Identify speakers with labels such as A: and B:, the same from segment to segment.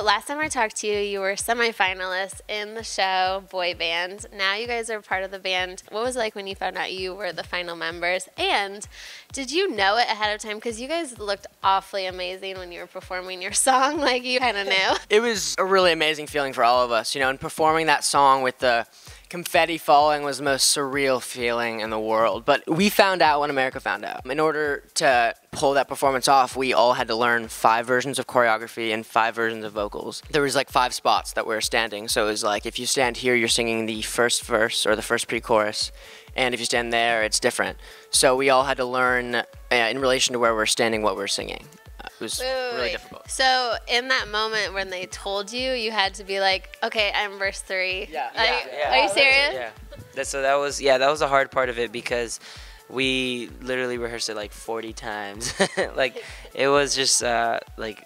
A: last time I talked to you, you were semifinalists in the show Boy Band. Now you guys are part of the band. What was it like when you found out you were the final members? And did you know it ahead of time? Because you guys looked awfully amazing when you were performing your song. Like, you kind of knew.
B: It was a really amazing feeling for all of us, you know, and performing that song with the confetti falling was the most surreal feeling in the world. But we found out when America found out. In order to pull that performance off, we all had to learn 5 versions of choreography and 5 versions of vocals. There was like 5 spots that we were standing. So it was like, if you stand here, you're singing the first verse or the first pre-chorus. And if you stand there, it's different. So we all had to learn in relation to where we're standing what we're singing. It was really difficult.
A: So in that moment when they told you, you had to be like, okay, I'm verse 3.
C: Yeah.
A: Are you serious?
C: Yeah. That was a hard part of it because we literally rehearsed it like 40 times. Like, it was just like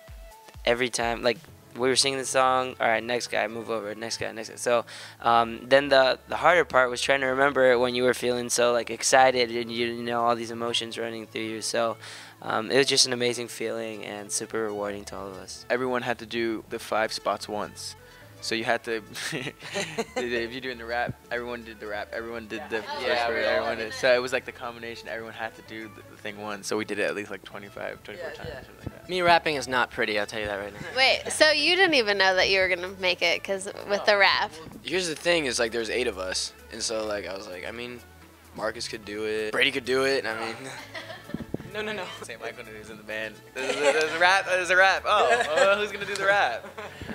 C: every time, like, we were singing the song, all right, next guy, move over, next guy, next guy. So then the harder part was trying to remember it when you were feeling so like excited and you know all these emotions running through you. So it was just an amazing feeling and super rewarding to all of us.
D: Everyone had to do the 5 spots once. So you had to, if you're doing the rap, everyone did the rap, everyone did the first word, everyone did. So it was like the combination, everyone had to do the thing once. So we did it at least like 24 times, something like that.
B: Me rapping is not pretty, I'll tell you that right now.
A: Wait, so you didn't even know that you were going to make it because with the rap?
E: Here's the thing, is like there's 8 of us. And so like I was like, I mean, Marcus could do it, Brady could do it, I mean. No.
D: Say Michael who's in the band. There's a rap. Oh, who's gonna do the rap?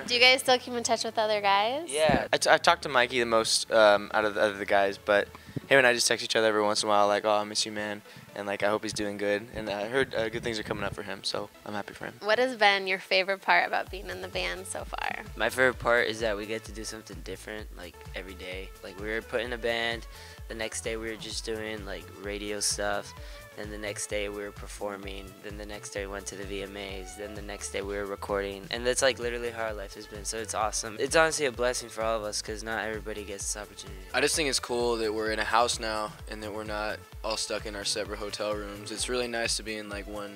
A: Do you guys still keep in touch with other guys?
D: Yeah, I talked to Mikey the most out of the guys, but him and I just text each other every once in a while, like, oh, I miss you, man, and like I hope he's doing good, and I heard good things are coming up for him, so I'm happy for him.
A: What has been your favorite part about being in the band so far?
C: My favorite part is that we get to do something different, like every day. Like, we were put in a band, the next day we were just doing like radio stuff. Then the next day we were performing. Then the next day we went to the VMAs. Then the next day we were recording. And that's like literally how our life has been. So it's awesome. It's honestly a blessing for all of us because not everybody gets this opportunity.
E: I just think it's cool that we're in a house now and that we're not all stuck in our separate hotel rooms. It's really nice to be in like one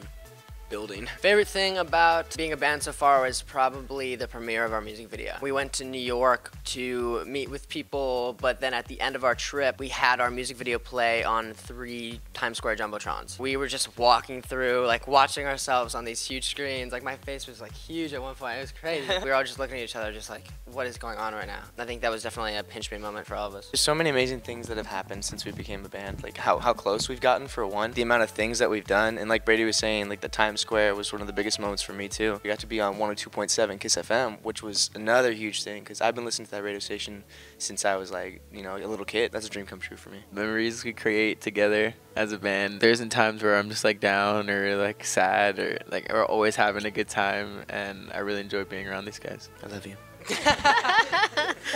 E: building.
B: Favorite thing about being a band so far was probably the premiere of our music video. We went to New York to meet with people, but then at the end of our trip, we had our music video play on 3 Times Square Jumbotrons. We were just walking through, like watching ourselves on these huge screens. Like, my face was like huge at one point. It was crazy. We were all just looking at each other just like, what is going on right now? I think that was definitely a pinch me moment for all of us.
D: There's so many amazing things that have happened since we became a band. Like how close we've gotten, for one. The amount of things that we've done, and like Brady was saying, like the Times Square was one of the biggest moments for me too. We got to be on 102.7 Kiss FM, which was another huge thing because I've been listening to that radio station since I was like, you know, a little kid. That's a dream come true for me. Memories we create together as a band. There isn't times where I'm just like down or like sad, or like we're always having a good time, and I really enjoy being around these guys. I love you.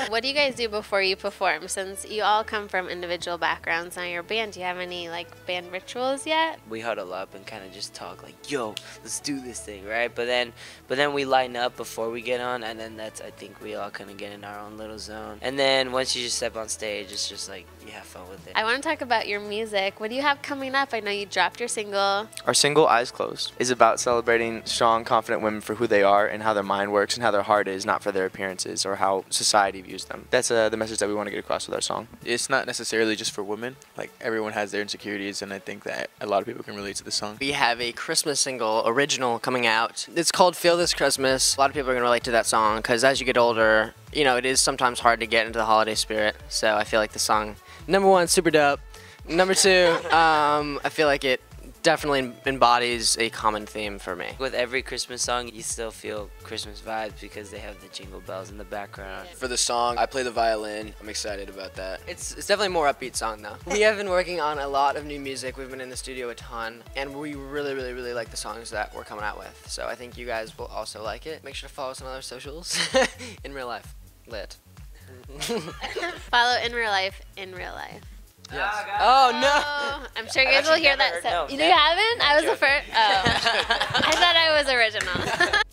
A: What do you guys do before you perform? Since you all come from individual backgrounds on your band, do you have any like band rituals yet?
C: We huddle up and kind of just talk like, yo, let's do this thing, right? But then we line up before we get on, and then that's, I think we all kind of get in our own little zone. And then once you just step on stage, it's just like, you have fun with it.
A: I want to talk about your music. What do you have coming up? I know you dropped your single.
D: Our single, Eyes Closed, is about celebrating strong, confident women for who they are and how their mind works and how their heart is, not for their appearances or how society views them. That's the message that we want to get across with our song. It's not necessarily just for women. Like, everyone has their insecurities, and I think that a lot of people can relate to the song.
B: We have a Christmas single, original, coming out. It's called Feel This Christmas. A lot of people are going to relate to that song because as you get older, you know, it is sometimes hard to get into the holiday spirit. So I feel like the song, number 1, super dope. Number 2, I feel like it definitely embodies a common theme for me.
C: With every Christmas song, you still feel Christmas vibes because they have the jingle bells in the background.
E: For the song, I play the violin. I'm excited about that.
B: It's definitely a more upbeat song though. We have been working on a lot of new music. We've been in the studio a ton, and we really like the songs that we're coming out with. So I think you guys will also like it. Make sure to follow us on other socials. In real life, lit.
A: Follow In Real Life, In Real Life.
B: Yes. Oh no!
A: Oh, I'm sure you guys will hear that. You haven't? I was the first. Oh. I thought I was original.